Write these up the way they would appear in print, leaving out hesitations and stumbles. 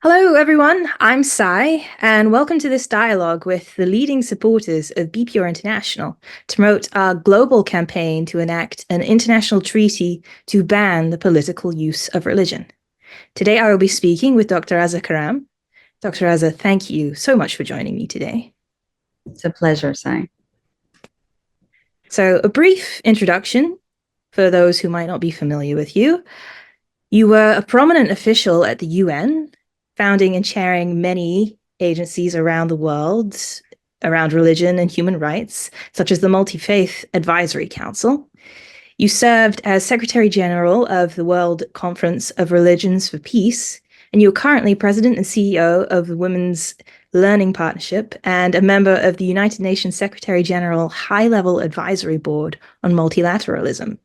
Hello, everyone. I'm Sai, and welcome to this dialogue with the leading supporters of BPUR International to promote our global campaign to enact an international treaty to ban the political use of religion. Today, I will be speaking with Dr. Azza Karam. Dr. Azza, thank you so much for joining me today. It's a pleasure, Sai. So, a brief introduction for those who might not be familiar with you. You were a prominent official at the UN, founding and chairing many agencies around the world around religion and human rights, such as the Multi-Faith Advisory Council. You served as Secretary General of the World Conference of Religions for Peace, and you're currently President and CEO of the Women's Learning Partnership and a member of the United Nations Secretary General High-Level Advisory Board on Multilateralism.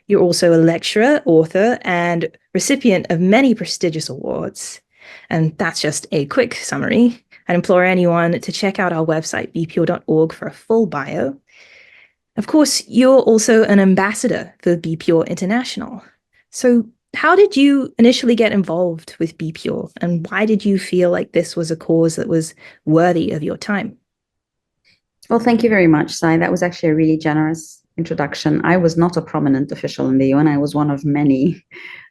You're also a lecturer, author, and recipient of many prestigious awards. And that's just a quick summary. I'd implore anyone to check out our website, bpur.org, for a full bio. Of course, you're also an ambassador for BPUR International. So how did you initially get involved with BPUR, and why did you feel like this was a cause that was worthy of your time? Well, thank you very much, Sai. That was actually a really generous introduction. I was not a prominent official in the UN. I was one of many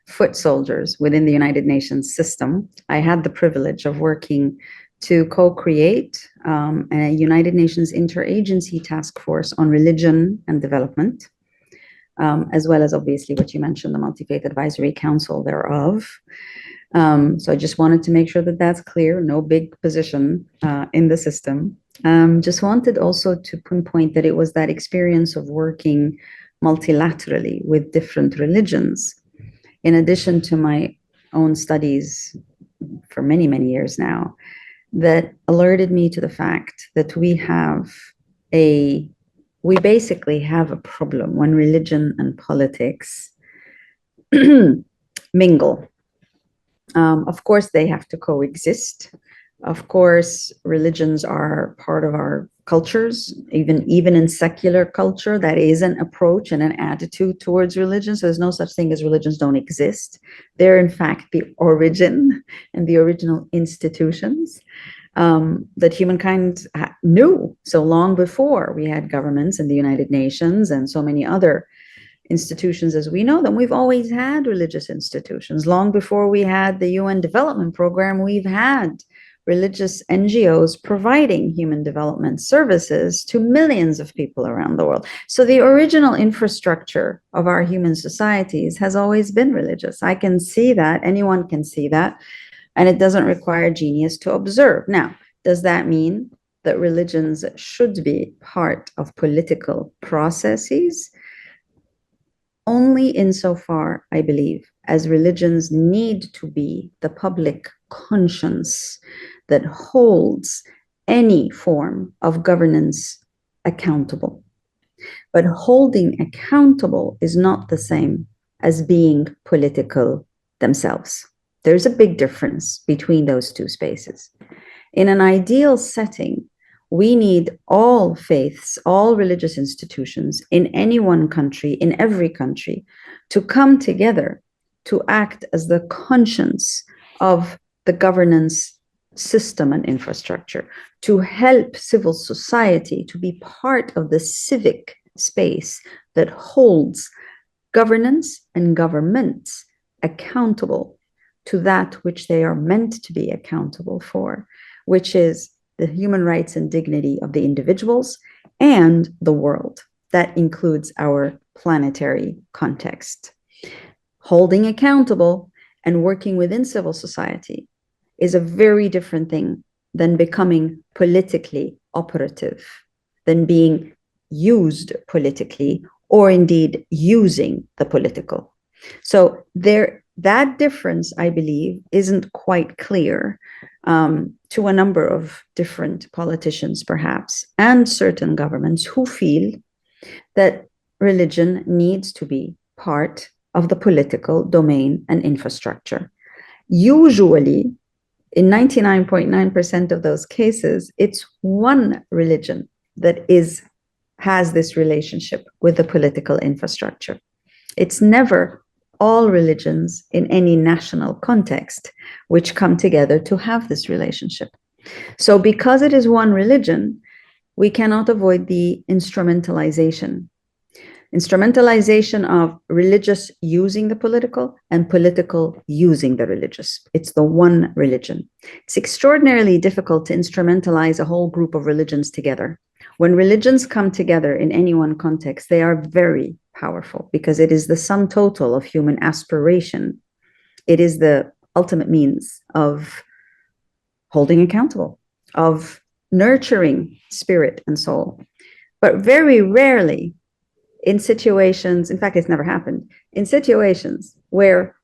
foot soldiers within the United Nations system. I had the privilege of working to co-create a United Nations interagency task force on religion and development, as well as obviously what you mentioned, the Multi-Faith Advisory Council thereof. So I just wanted to make sure that that's clear, no big position in the system. Just wanted also to pinpoint that it was that experience of working multilaterally with different religions, in addition to my own studies for many, many years now, that alerted me to the fact that we basically have a problem when religion and politics mingle. Of course, they have to coexist. Of course, religions are part of our cultures, even in secular culture, that is an approach and an attitude towards religion. So there's no such thing as religions don't exist. They're in fact the origin and the original institutions that humankind knew so long before we had governments and the United Nations and so many other institutions as we know them. We've always had religious institutions. Long before we had the UN Development Program, we've had religious NGOs providing human development services to millions of people around the world. So the original infrastructure of our human societies has always been religious. I can see that, anyone can see that, and it doesn't require genius to observe. Now, does that mean that religions should be part of political processes? Only insofar, I believe, as religions need to be the public conscience that holds any form of governance accountable. But holding accountable is not the same as being political themselves. There's a big difference between those two spaces. In an ideal setting, we need all faiths, all religious institutions in any one country, in every country, to come together to act as the conscience of the governance system and infrastructure, to help civil society to be part of the civic space that holds governance and governments accountable to that which they are meant to be accountable for, which is the human rights and dignity of the individuals and the world. That includes our planetary context. Holding accountable and working within civil society is a very different thing than becoming politically operative, than being used politically, or indeed using the political. So that difference, I believe, isn't quite clear to a number of different politicians, perhaps, and certain governments who feel that religion needs to be part of the political domain and infrastructure. Usually, in 99.9% of those cases, it's one religion that has this relationship with the political infrastructure. It's never all religions in any national context, which come together to have this relationship. So because it is one religion, we cannot avoid the instrumentalization of religious using the political and political using the religious. It's the one religion. It's extraordinarily difficult to instrumentalize a whole group of religions together. When religions come together in any one context, they are very powerful because it is the sum total of human aspiration. It is the ultimate means of holding accountable, of nurturing spirit and soul. But very rarely in situations, in fact, it's never happened, in situations where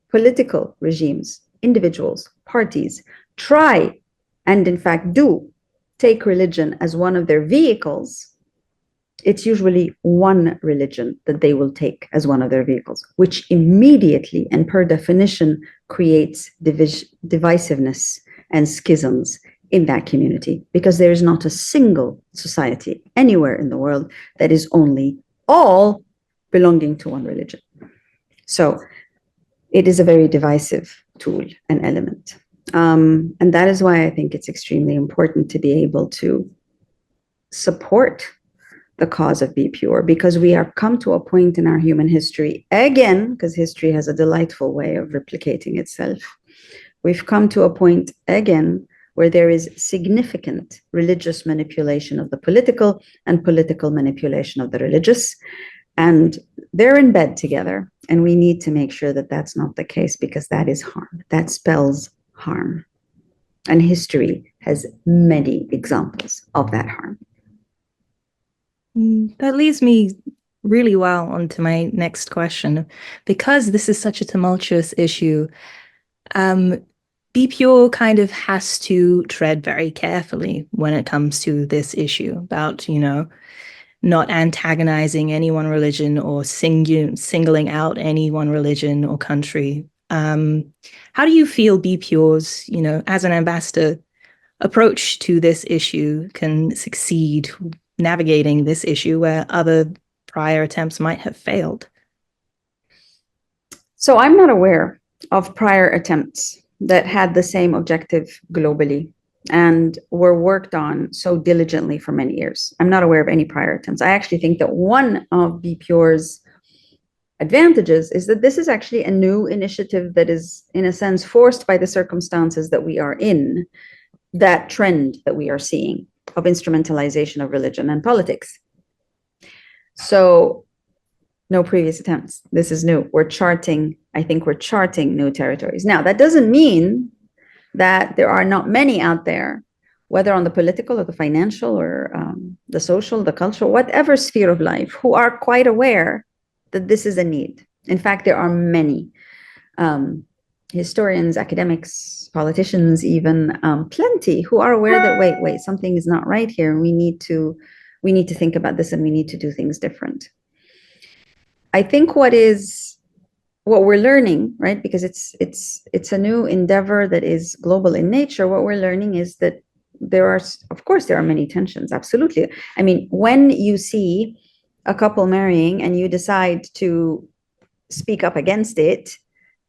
political regimes, individuals, parties try and in fact do take religion as one of their vehicles, it's usually one religion that they will take as one of their vehicles, which immediately and per definition creates divisiveness and schisms in that community, because there is not a single society anywhere in the world that is only all belonging to one religion. So it is a very divisive tool and element. And that is why I think it's extremely important to be able to support the cause of BPUR, because we have come to a point in our human history, again, because history has a delightful way of replicating itself. We've come to a point again where there is significant religious manipulation of the political and political manipulation of the religious. And they're in bed together. And we need to make sure that that's not the case, because that is harm. That spells harm. And history has many examples of that harm. That leads me really well onto my next question. Because this is such a tumultuous issue, BPUR kind of has to tread very carefully when it comes to this issue about, not antagonizing any one religion or singling out any one religion or country. How do you feel BPUR's, as an ambassador, approach to this issue can succeed navigating this issue where other prior attempts might have failed? So I'm not aware of prior attempts that had the same objective globally and were worked on so diligently for many years. I'm not aware of any prior attempts. I actually think that one of BPUR's advantages is that this is actually a new initiative that is, in a sense, forced by the circumstances that we are in, that trend that we are seeing of instrumentalization of religion and politics. So no previous attempts. This is new. I think we're charting new territories. Now, that doesn't mean that there are not many out there, whether on the political or the financial or the social, the cultural, whatever sphere of life, who are quite aware that this is a need. In fact, there are many historians, academics, politicians, even plenty who are aware that wait, something is not right here. We need to think about this, and we need to do things different. I think what we're learning, right? Because it's a new endeavor that is global in nature. What we're learning is that there are many tensions. Absolutely. I mean, when you see a couple marrying and you decide to speak up against it,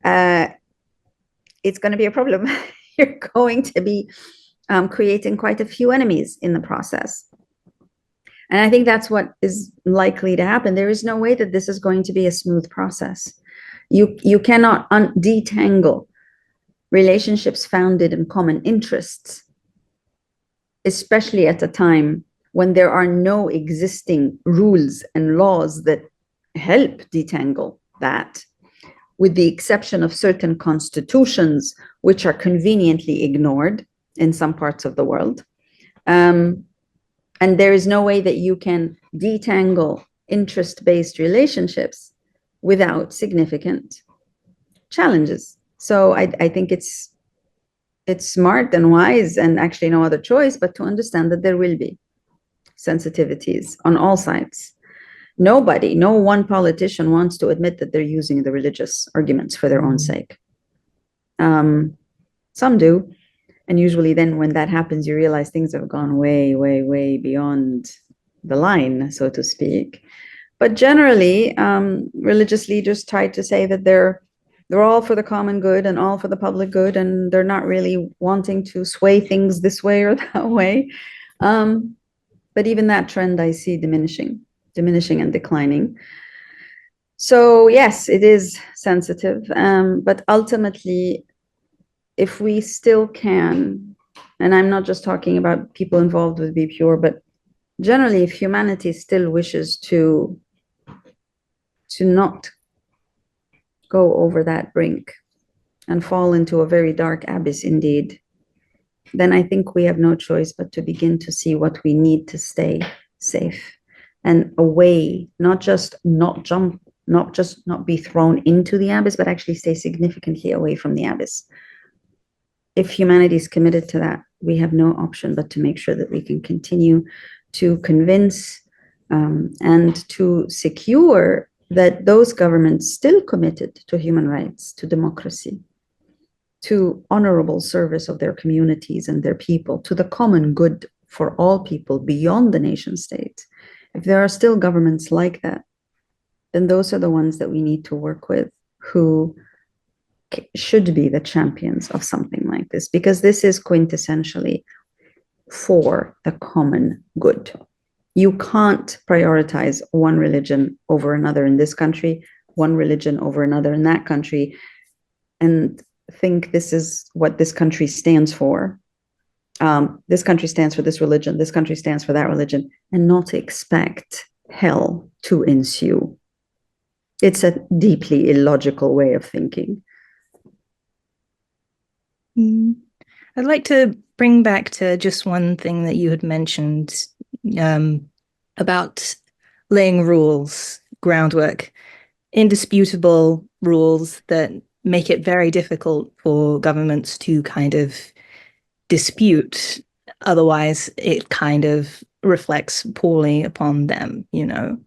it's going to be a problem. You're going to be creating quite a few enemies in the process. And I think that's what is likely to happen. There is no way that this is going to be a smooth process. You cannot detangle relationships founded in common interests, especially at a time when there are no existing rules and laws that help detangle that, with the exception of certain constitutions, which are conveniently ignored in some parts of the world. And there is no way that you can detangle interest-based relationships without significant challenges. So I think it's smart and wise, and actually no other choice but to understand that there will be sensitivities on all sides. No one politician wants to admit that they're using the religious arguments for their own sake. Some do. And usually then when that happens, you realize things have gone way, way, way beyond the line, so to speak. But generally, religious leaders try to say that they're all for the common good and all for the public good, and they're not really wanting to sway things this way or that way. But even that trend I see diminishing and declining. So yes, it is sensitive, but ultimately, if we still can, and I'm not just talking about people involved with BPUR, but generally, if humanity still wishes to not go over that brink and fall into a very dark abyss indeed, then I think we have no choice but to begin to see what we need to stay safe and away, not just not jump, not just not be thrown into the abyss, but actually stay significantly away from the abyss. If humanity is committed to that, we have no option but to make sure that we can continue to convince and to secure that those governments still committed to human rights, to democracy, to honorable service of their communities and their people, to the common good for all people beyond the nation state. If there are still governments like that, then those are the ones that we need to work with, who should be the champions of something like this, because this is quintessentially for the common good. You can't prioritize one religion over another in this country, one religion over another in that country, and think this is what this country stands for. This country stands for this religion, this country stands for that religion, and not expect hell to ensue. It's a deeply illogical way of thinking. I'd like to bring back to just one thing that you had mentioned about laying rules, groundwork, indisputable rules that make it very difficult for governments to kind of dispute. Otherwise, it kind of reflects poorly upon them, you know.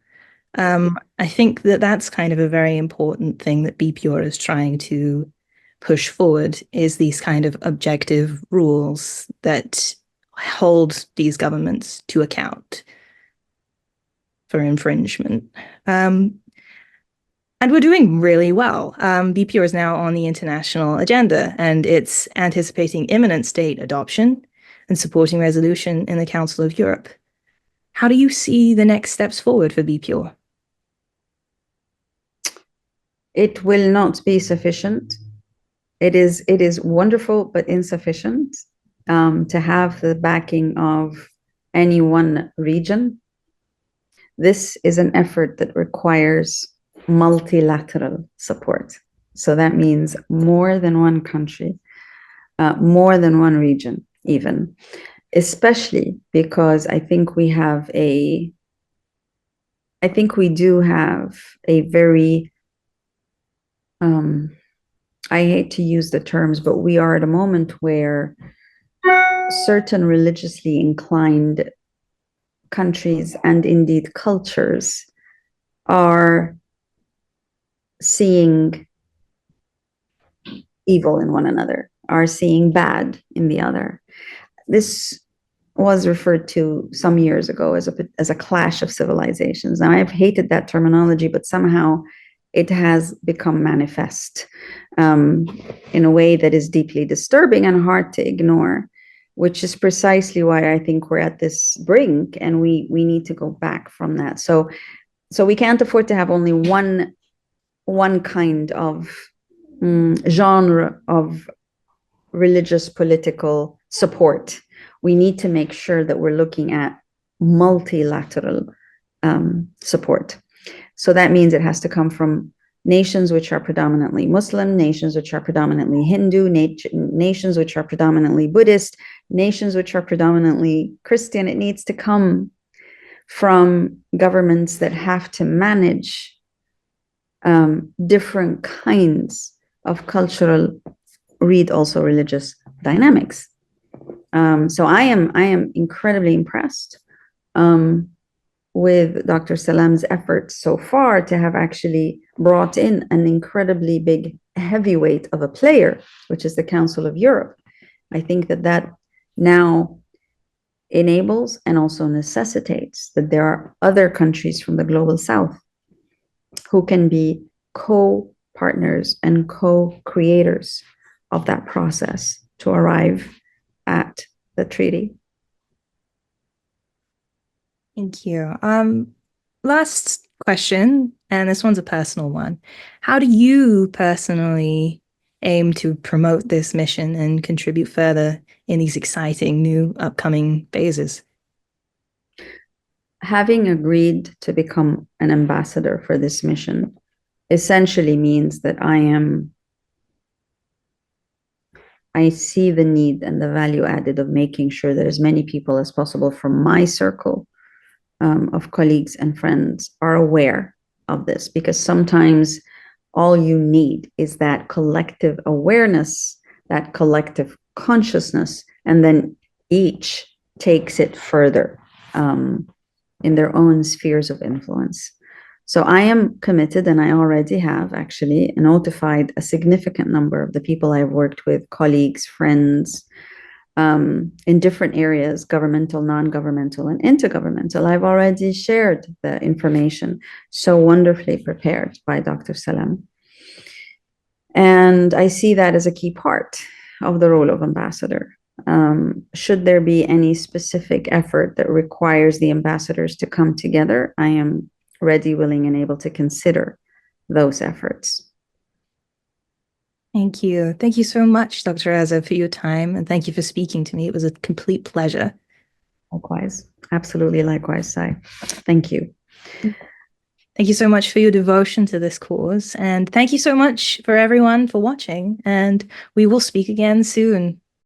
I think that that's kind of a very important thing that BPUR is trying to push forward, is these kind of objective rules that hold these governments to account for infringement. And we're doing really well. BPUR is now on the international agenda, and it's anticipating imminent state adoption and supporting resolution in the Council of Europe. How do you see the next steps forward for BPUR? It will not be sufficient. It is wonderful but insufficient to have the backing of any one region. This is an effort that requires multilateral support. So that means more than one country, more than one region, even, especially because I think we do have a very, I hate to use the terms, but we are at a moment where certain religiously inclined countries and indeed cultures are seeing evil in one another, are seeing bad in the other. This was referred to some years ago as a clash of civilizations. Now, I've hated that terminology, but somehow it has become manifest in a way that is deeply disturbing and hard to ignore, which is precisely why I think we're at this brink, and we need to go back from that. So we can't afford to have only one kind of genre of religious political support. We need to make sure that we're looking at multilateral support. So that means it has to come from nations which are predominantly Muslim, nations which are predominantly Hindu, nations which are predominantly Buddhist, nations which are predominantly Christian. It needs to come from governments that have to manage different kinds of cultural, read also religious dynamics. So I am incredibly impressed with Dr. Salam's efforts so far to have actually brought in an incredibly big heavyweight of a player, which is the Council of Europe. I think that now enables and also necessitates that there are other countries from the global south who can be co-partners and co-creators of that process to arrive at the treaty. Thank you. Last question, and this one's a personal one. How do you personally aim to promote this mission and contribute further in these exciting new upcoming phases? Having agreed to become an ambassador for this mission essentially means that I see the need and the value added of making sure that as many people as possible from my circle of colleagues and friends are aware of this, because sometimes all you need is that collective awareness, that collective consciousness, and then each takes it further in their own spheres of influence. So I am committed, and I already have actually notified a significant number of the people I've worked with, colleagues, friends, in different areas, governmental, non-governmental, and intergovernmental. I've already shared the information so wonderfully prepared by Dr. Salam. And I see that as a key part of the role of ambassador. Should there be any specific effort that requires the ambassadors to come together, I am ready, willing, and able to consider those efforts. Thank you. Thank you so much, Dr. Azza, for your time, and thank you for speaking to me. It was a complete pleasure. Likewise. Absolutely likewise, Sai. Thank you. Thank you so much for your devotion to this cause, and thank you so much for everyone for watching, and we will speak again soon.